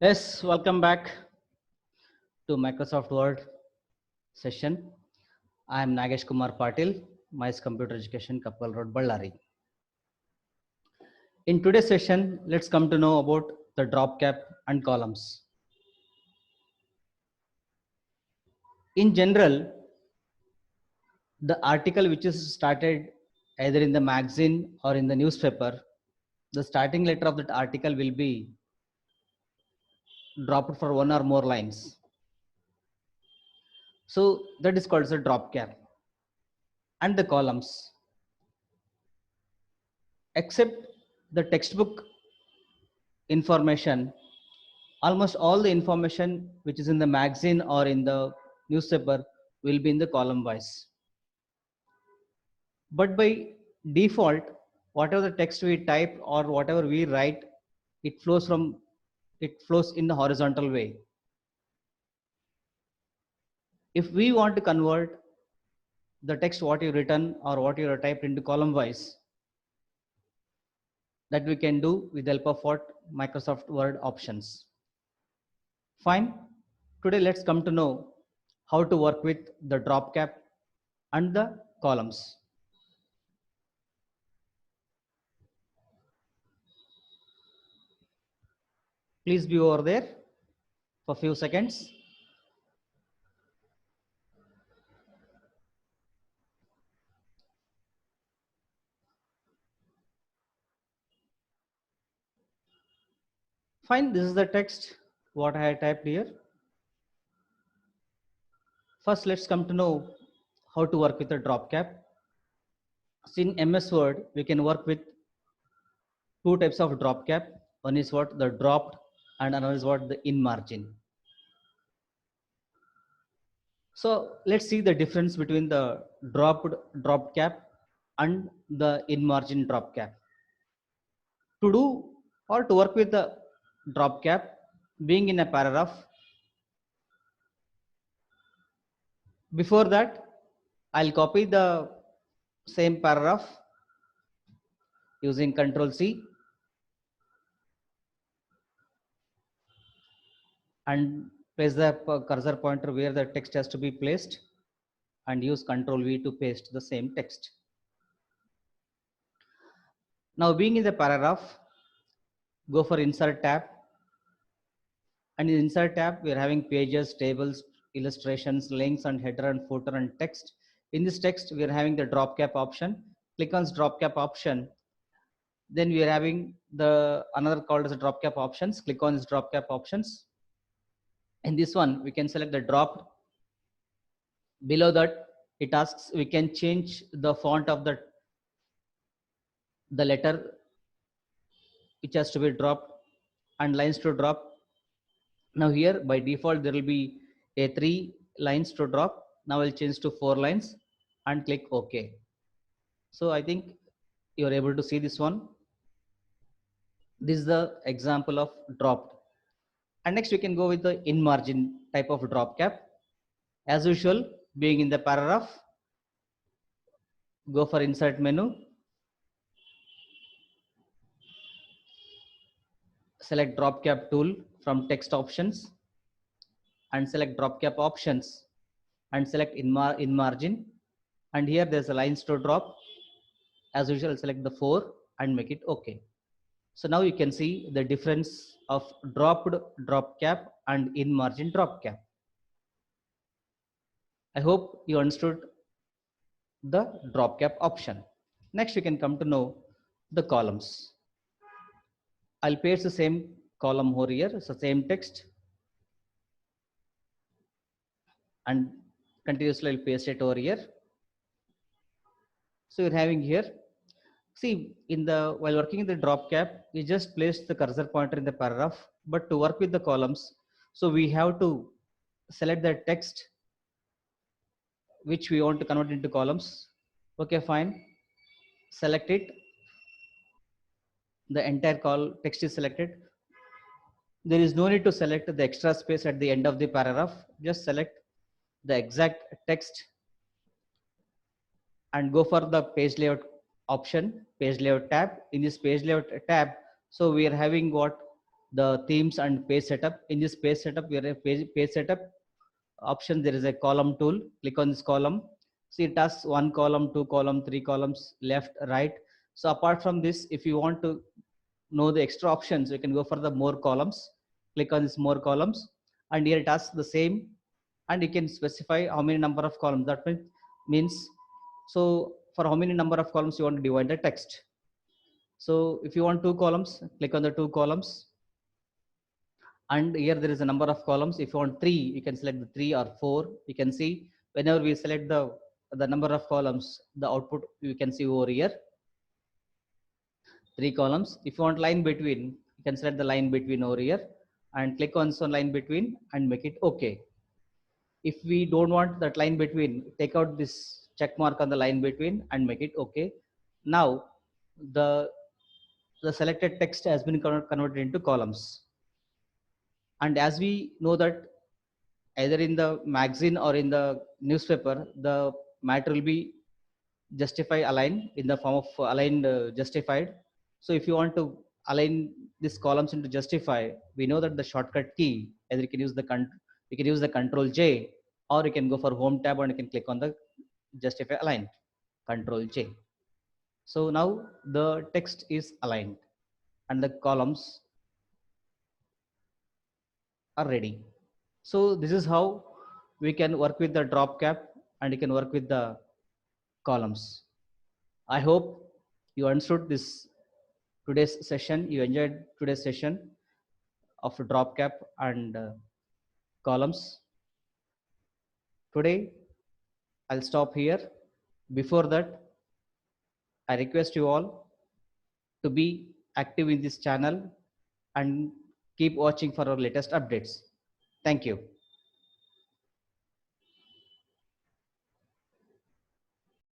Yes, welcome back to Microsoft Word session. I am Nagesh Kumar Patil, MICE Computer Education, Kappal Road, Ballari. In today's session, let's come to know about the drop cap and columns. In general, the article which is started either in the magazine or in the newspaper, the starting letter of that article will be dropped for one or more lines. So that is called as a drop cap. And the columns, except the textbook information, almost all the information which is in the magazine or in the newspaper will be in the column wise. But by default, whatever the text we type or whatever we write, it flows in the horizontal way. If we want to convert the text what you written or what you have typed into column wise, that we can do with the help of what Microsoft Word options. Fine. Today let's come to know how to work with the drop cap and the columns. Please be over there for a few seconds. Fine, this is the text what I typed here. First, let's come to know how to work with the drop cap. So in MS Word, we can work with two types of drop cap. One is what the dropped and another is what the in margin. So let's see the difference between the dropped drop cap and the in margin drop cap. To do or to work with the drop cap, being in a paragraph, before that, I'll copy the same paragraph using Control C and place the cursor pointer where the text has to be placed and use Control V to paste the same text. Now being in the paragraph, go for Insert tab, and in Insert tab we are having pages, tables, illustrations, links and header and footer and text. In this text we are having the drop cap option. Click on this drop cap option. Then we are having the another called as a drop cap options. Click on this drop cap options. In this one we can select the dropped. Below that it asks we can change the font of the letter which has to be dropped and lines to drop. Now here by default there will be a 3 lines to drop. Now I'll change to 4 lines and click OK. So I think you are able to see this one. This is the example of dropped. And next we can go with the in margin type of drop cap. As usual, being in the paragraph, go for insert menu, select drop cap tool from text options and select drop cap options and select in margin, and here there's a lines to drop. As usual, select the 4 and make it OK. So now you can see the difference of dropped drop cap and in margin drop cap. I hope you understood the drop cap option. Next we can come to know the columns. I'll paste the same column over here, so same text, and continuously I'll paste it over here. So you're having here, see in the while working in the drop cap, we just placed the cursor pointer in the paragraph, but to work with the columns, so we have to select the text which we want to convert into columns. Okay, fine. Select it. The entire text is selected. There is no need to select the extra space at the end of the paragraph. Just select the exact text and go for the page layout option, page layout tab. In this page layout tab, so we are having what the themes and page setup. In this page setup, we are a page setup option. There is a column tool. Click on this column. See, it has 1 column, 2 column, 3 columns, left, right. So apart from this, if you want to know the extra options, you can go for the more columns. Click on this more columns, and here it has the same, and you can specify how many number of columns. That means so for how many number of columns you want to divide the text. So if you want 2 columns, click on the 2 columns, and here there is a number of columns. If you want 3, you can select the 3 or 4. You can see whenever we select the number of columns, the output you can see over here, 3 columns. If you want line between, you can select the line between over here and click on some line between and make it okay. If we don't want that line between, take out this check mark on the line between and make it okay. Now the selected text has been converted into columns. And as we know that either in the magazine or in the newspaper, the matter will be justify align in the form of aligned justified. So if you want to align these columns into justify, we know that the shortcut key, either you can use the control J, or you can go for home tab and you can click on the justify align, control J. So now the text is aligned and the columns are ready. So this is how we can work with the drop cap and you can work with the columns. I hope you understood this today's session. You enjoyed today's session of drop cap and columns. Today, I'll stop here. Before that, I request you all to be active in this channel and keep watching for our latest updates. Thank you.